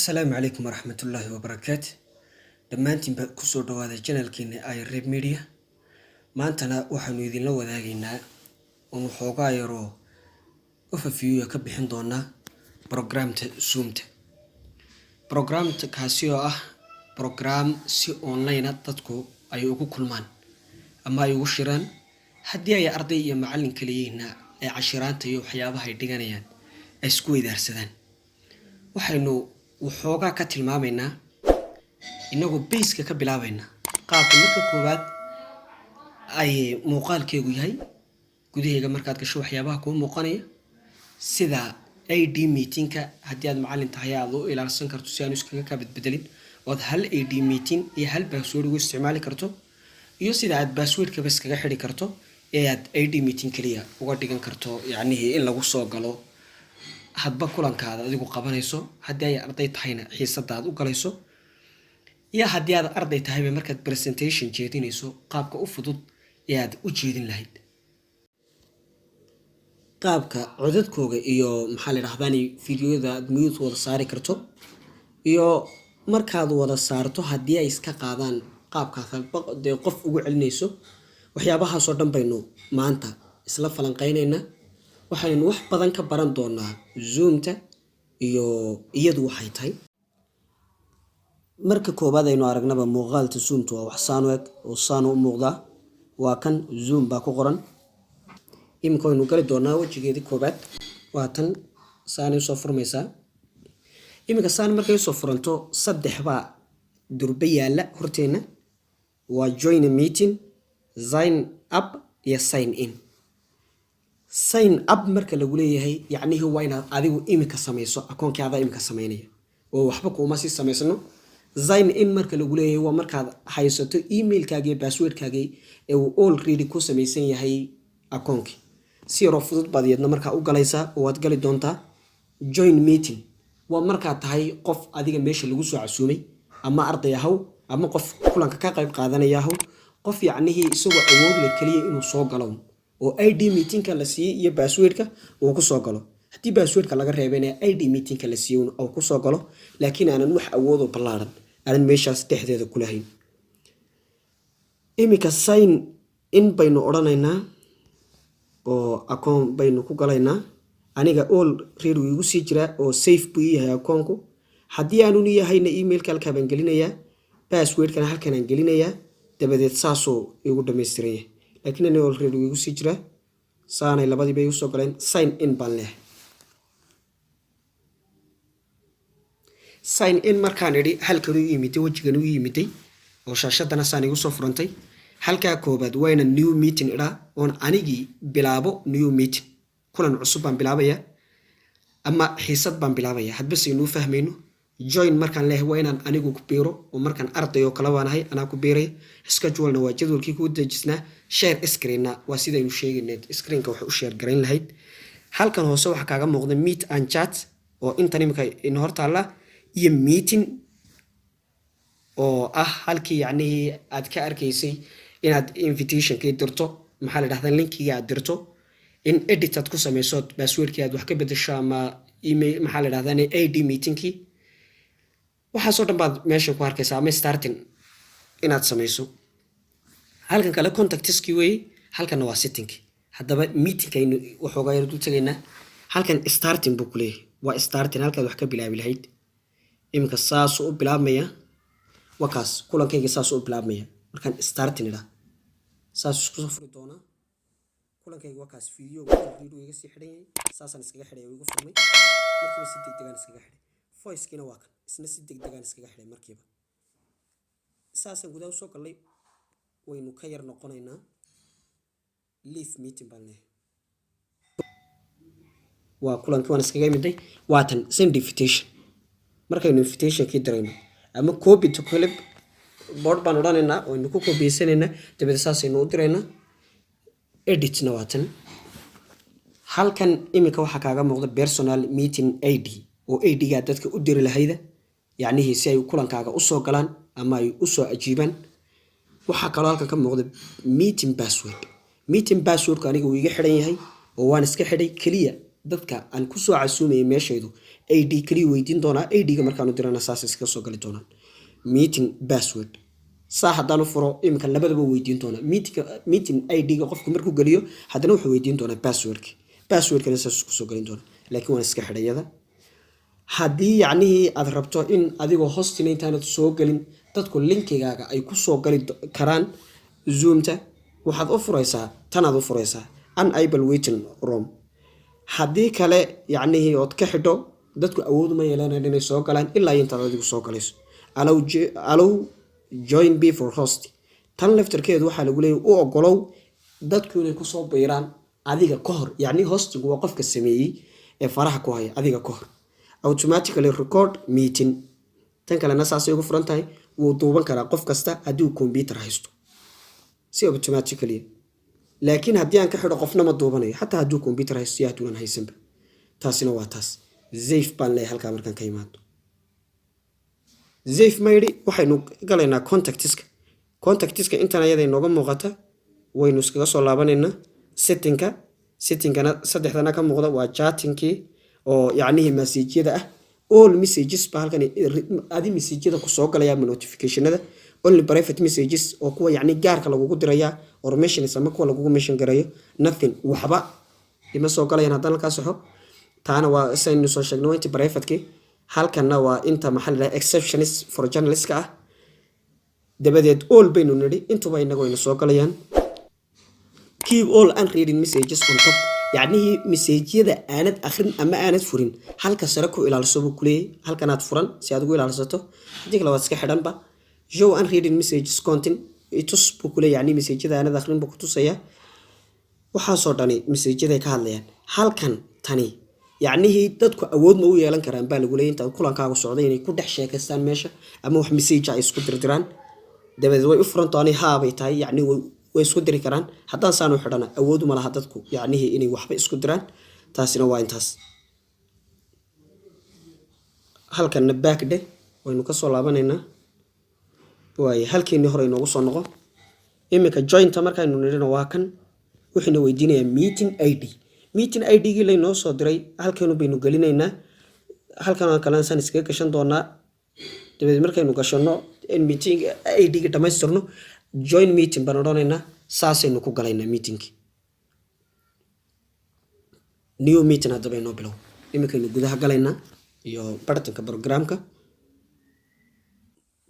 السلام عليكم ورحمة الله وبركاته. دمانتين كسور دوادا channelkeena ay Reeb Media. Maantana waxaanu idin la wadaagaynaa oo xoogaa yaroo overview ka bixin doona programta Zoom-ta. Programta kaasi oo ah program si online dadku ay ugu kulmaan ama ay ugu shiraan haddii ay arday iyo macallin kaliyeena ay cashiraanta iyo waxyaabaha ay dhiganayaan ay isku weydaarsadaan. waxaynu waxoogaa ka tilmaamaynaa inagoo base ka bilaabaynaa qaabka marka koowaad ay muuqaalkeegu yahay gudaheega markaad gasho waxyaabaha ku muuqanaya sida AD meeting-ka haddii aad macallin tahay aad u ilaalsan karto si aan iskaga ka badbedelin oo hal AD meeting iyo hal password ugu isticmaali karto iyo sida aad password-ka bas kaga xiri karto ee aad AD meeting kaliya uga dhigan karto yacni in lagu soo galo hadba kulankaada adigu qabanayso haddii ay arday tahayna xiisadaad u galayso iyo haddii aad arday tahay markaad presentation jeedinayso qaabka u fudud ee aad u jeedin lahayd qaabka codadkooga iyo maxaa la yiraahdaa fiidiyoda aad mute wada saari karto iyo markaad wada saarto haddii ay iska qaadaan qaabkaas qof ugu celinayso waxyaabahaas oo dhan baynu maanta isla falanqeynaynaa waxaynu wax badan ka baran doonaa Zoom-ta iyo iyadu waxay tahay marka koobaad aynu aragnaba muuqaalka Zoom-ta waa wax saan u eg oo saan u muuqda waa kan Zoom baa ku qoran imika aynu gali doonaa wajigeedii koobaad waa tan saan soo furmaysaa imika saan markay soo furanto saddex baa durba yaala horteena waa join a meeting sign up iyo sign in sign up marka lagu leeyahay yacni waa inaad adigu imika samayso akoonkaada imika sameynaya oo waxba kuma sii samaysano sign in marka lagu leeyahay waa markaad haysato emailkaaga iyo passwordkaaga ee uu already ku samaysan yahay akoonkii si yar oo fudud baad iyadna markaa u galaysaa oo waad gali doontaa join meeting waa markaad tahay qof adiga meesha lagu soo casuumay ama arday ahaw ama qof kulanka ka qayb qaadanaya ahaw qof yacnihii isagoo awood leh kaliya inuu soo galo oo ID meeting-ka la siiyay iyo password-ka uu ku soo galo haddii password-ka laga reebay ID meeting-ka la siiyay uu ku soo galo laakiin aanan wax awood oo ballaaran aanan meeshaas dhexdeeda ku lahayn imika sign in baynu odhanaynaa oo akoon baynu ku galaynaa aniga all read igu sii jira oo safe buu yahay akoonku haddii aanu yahayna email-ka halka baan gelinayaa password-kana halkan aan gelinayaa dabadeed saasoo igu dhameystiran yahay laakiin ani all read igu sii jira saanay labadii bay u soo galeen sign in baan leeyahay sign in markaan idhi halkan u yimid wajigan u yimid oo shaashadana saan igu soo furantay halka koobaad wayna new meeting ira on anigi bilaabo new meeting kulan cusub baan bilaabaya ama xiisad baan bilaabaya hadba si inuu fahmayno join markaan leeyahay waa inaan anigu ku biiro oo markaan arday oo kala waanahay anaa ku biiray schedule-na waa jadwalkii ku dejisnaa share screen-na waa sidaynu sheegaynay screen-ka waxa u share gareyn lahayd halkan hoose waxa kaaga muuqda meet and chat oo inta nimka in hortaala iyo meeting oo ah halkii yacni aad ka arkaysay inaad invitation-ka dirto maxaa la yiraahdaa link-iga aad dirto in edit aad ku samayso password-ki aad wax ka bedesho ama email maxaa la yiraahdaa AD meeting-ki waxaasoo dhan baad meesha ku arkaysaa ama starting inaad samayso halkan kale contacts-ki wey halkan waa setting-ki haddaba meeting-kaynu waxoogaa yar dul tagaynaa halkan starting buu ku leeyahay waa starting halkaad wax ka bilaabi lahayd imika saas u bilaabmaya wakaas kulankayga saas u bilaabmaya markaan starting idhaa saas isku soo furi doonaa kulankayga wakaas video iga sii xidhan yahay saasaan iskaga xidhay igu furmay markiiba si degdegaan iskaga xidhay voice-kiina waa kan isna si degdegaan iskaga xidhay markiiba saasaan gudaha usoo galnay waynu ka yar noqonaynaa leave meeting baan leeyahay waa kulankii waan iskaga imiday waatan send invitation markaynu invitation-kii dirayno ama copy to clip board baan odhanaynaa oo aynu ku koobiyeysanayna dabadeed saasaynu u diraynaa edit-na waatan halkan imika waxaa kaaga muuqda personal meeting ID oo ID-ga dadka u diri lahayda yacnihii si ay kulankaaga u soo galaan ama ay u soo ajiibaan waxaa kaloo halkan ka muuqda meeting password aniga uu iga xidhan yahay oo waan iska xidhay kaliya dadka aan ku soo casuumayay meeshaydu ID kaliya weydiin doonaa. ID-ga markaan u dirana saas iska soo gali doonaan. Meeting password saa haddaan u furo iminka labadaba weydiin doonaa. Meeting ID-ga qofku markuu geliyo haddana wuxuu weydiin doonaa passwordkana saas isku soo galin doonaa. laakiin waan iska xidhayada. haddii yacnihii aad rabto in adigoo hostina intaanad soo gelin dadku linkigaaga ay ku soo gali karaan zoomta, waxaad u furaysaa tanaad u furaysaa unable waiting room. haddii kale yacnihii ood ka xidho dadku awood ma yeelanayaan inay soo galaan ilaa intaad adigu soo galayso. allow join before host, tan laftarkeedu waxaa lagu leeyahay u ogolow dadku inay kusoo biiraan adiga ka hor. yacni hostigu waa qofka sameeyey ee faraha ku haya adiga ka hor. automatically record meeting, tan kalena saasay ugu furan tahay. wuu duuban karaa qof kasta haddii uu computer haysto si automatically. laakiin haddii aan ka xidho qofna ma duubanayo xataa hadduu computer haysto iyo hadduu aan haysanba. taasina waa taas. zayf baan leeyahay halkaa markaan ka imaado. zayf mayri waxaynu galaynaa contactiska intan ayada inooga muuqata waynu iskaga soo laabanaynaa. settingkana saddexdana ka muuqda waa chattingkii oo yacnihii message-yada ah. all messages ba halkan adi message-yada ku soo galaya ama notification-ada. only private messages oo kuwa yacni gaarka lagugu diraya or mentions ama kuwa lagugu mention garayo. nothing waxba ima soo galayaan haddaan halkaa saxo. taana waa saynu soo sheegnay waa inta private-kii. halkanna waa inta maxaa la exceptions for journalist ah. dabadeed all baynu nidhi intuba inagu ayna soo galayaan. keep all unreading messages on top, yacnihii message-yada aanad akhrin ama aanad furin halka sare ku ilaaliso buu kuleeyahay. halkanaad furan si aad ugu ilaalisato. haddii kale waad iska xidhanba. show unreading messages content itus buu kuleeyahay. yacni message-yada aanad akhrin buu ku tusayaa. waxaasoo dhani message-yaday ka hadlayaan. halkan tani yacnihii dadku awood ma u yeelan karaan baa lagu leeyahay intaad kulankaagu socday inay ku dhex sheekaystaan meesha ama wax message ay isku dirdiraan. dabadeed way u furan doonay haabay tahay yacni way isku diri karaan. haddaan saanu xidhana awood uma laha dadku yacnihii inay waxba isku diraan. taasina waa intaas. halkanna backde waynu ka soo laabanaynaa. waaye halkeenii hore inoogu soo noqo. iminka jointa markaynu nidhina waa kan wuxuuna weydiinayaa meeting ID-gii laynoo soo diray halkeenu baynu gelinaynaa. halkan kalena saan iskaga gashan doonaa. dabadeed markaynu gashanno meeting ID-ga dhammaystirno join meeting baan odhanaynaa. saasaynu ku galaynaa meetingki. new meeting haddaba inoo bilow. iminkaynu gudaha galaynaa iyo bartanka programka.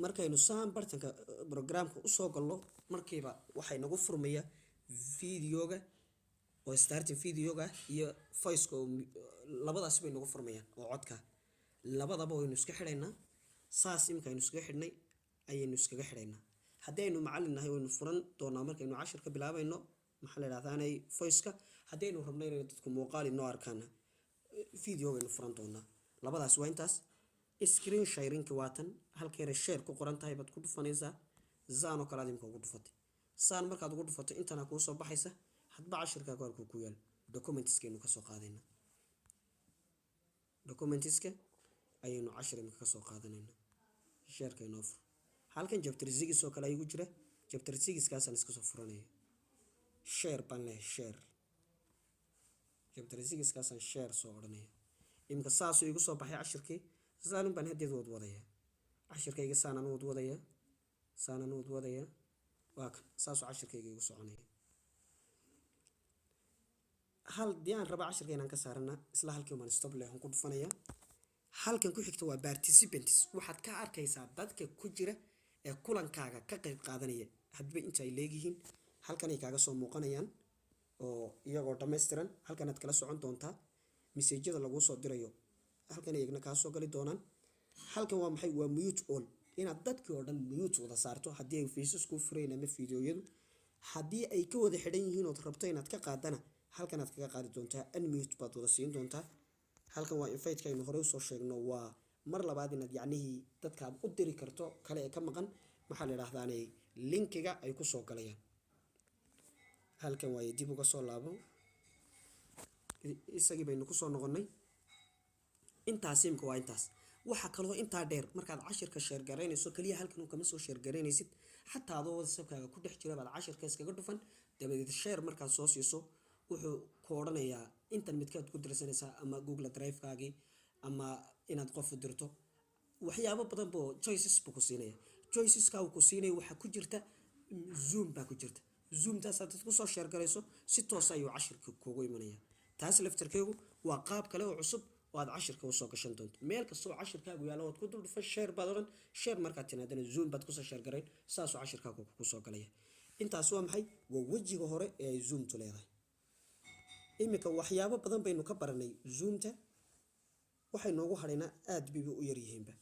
markaynu saan bartanka programka usoo galno markiiba waxay nagu furmaya videoga oo starting videoga iyo voice-ka labadaas bay nagu furmayaan oo codka. labadaba waynu iska xidhaynaa. saas iminkaynu iskaga xidhnay ayaynu iskaga xidhaynaa. haddii aynu macallin nahay waynu furan doonaa markaynu cashirka bilaabayno maxaa la yidhahdaanay voice-ka. haddii aynu rabno inay dadku muuqaal inoo arkaana video waynu furan doonaa. labadaas waa intaas. screen sharing waa tan halkeena share ku qoran tahay baad ku dhufanaysaa. zaan oo kale aad imka ugu dhufatay. saan markaad ugu dhufato intana kuu soo baxaysa. hadba cashirkaaga halkuu ku yaal documentskaynu ka soo qaadaynaa. documentiska ayaynu cashir imika ka soo qaadanaynaa. shareka inoo fur. halkan chapter 6 oo kale ayuu jira. chapter 6 kaasaan iska soo furanaya. share baan leeyahay share. chapter 6 kaasaan share soo odhanaya. imika saasuu igu soo baxay cashirkii. saan baan hadeed wad wadaya. cashirkayga saanan wad wadaya. waa kan saasuu cashirkayga igu soconaya. hal diyaan raba cashirka inaan ka saarana isla halkii maan stop leh ku dhufanaya. halkan ku xigta waa participants. waxaad ka arkaysaa dadka ku jira ee kulankaaga ka qayb qaadanaya hadba inta ay leeyihiin. halkan ay kaaga soo muuqanayaan oo iyagoo dhammaystiran. halkan aad kala socon doontaa message-yada lagu soo dirayo. halkan iyagna kaa soo gali doonaan. halkan waa maxay? waa mute all. inaad dadkii oo dhan mute wada saarto haddii ay faces ku fureen ama videoyadu. haddii ay ka wada xidhan yihiin ood rabto inaad ka qaadana halkan aad kaga qaadi doontaa. unmute baad wada siin doontaa. halkan waa invite-ka aynu hore usoo sheegno. waa mar labaad inaad yacnihii dadka aad u diri karto kale ee ka maqan maxaa la yidhahdaanay linkiga ay ku soo galayaan. halkan waaye dib uga soo laabo. isagii baynu kusoo noqonnay. intaas imka waa intaas. waxa kaloo intaa dheer markaad cashirka share garaynayso kaliya halkan uu kama soo share garaynaysid. xataa adoo WhatsApp-kaaga ku dhex jira baad cashirka iskaga dhufan. dabadeed share markaad soo siiso wuxuu ku odhanayaa intan midkaad ku dirsanaysaa ama Google Drive-kaagii ama inaad qof u dirto waxyaabo badan boo choices buu ku siinaya choiceska uu ku siinaya waxa ku jirta Zoom baa ku jirta Zoom taas aad ku soo share garayso si toos ah ayuu cashirka kugu imanaya taas laftarkeegu waa qaab kale oo cusub oo aad cashirka u soo gashan doonto meel kasta oo cashirkaagu yaalo waad ku dul dhufan share baad oran share markaad tinaadana Zoom baad ku soo share garayn saas oo cashirkaagu ku soo galaya intaas waa maxay waa wajiga hore ee ay Zoom tu leedahay imika waxyaabo badan baynu ka baranay Zoom ta waxay noogu harayna aad bay u yar yihiinba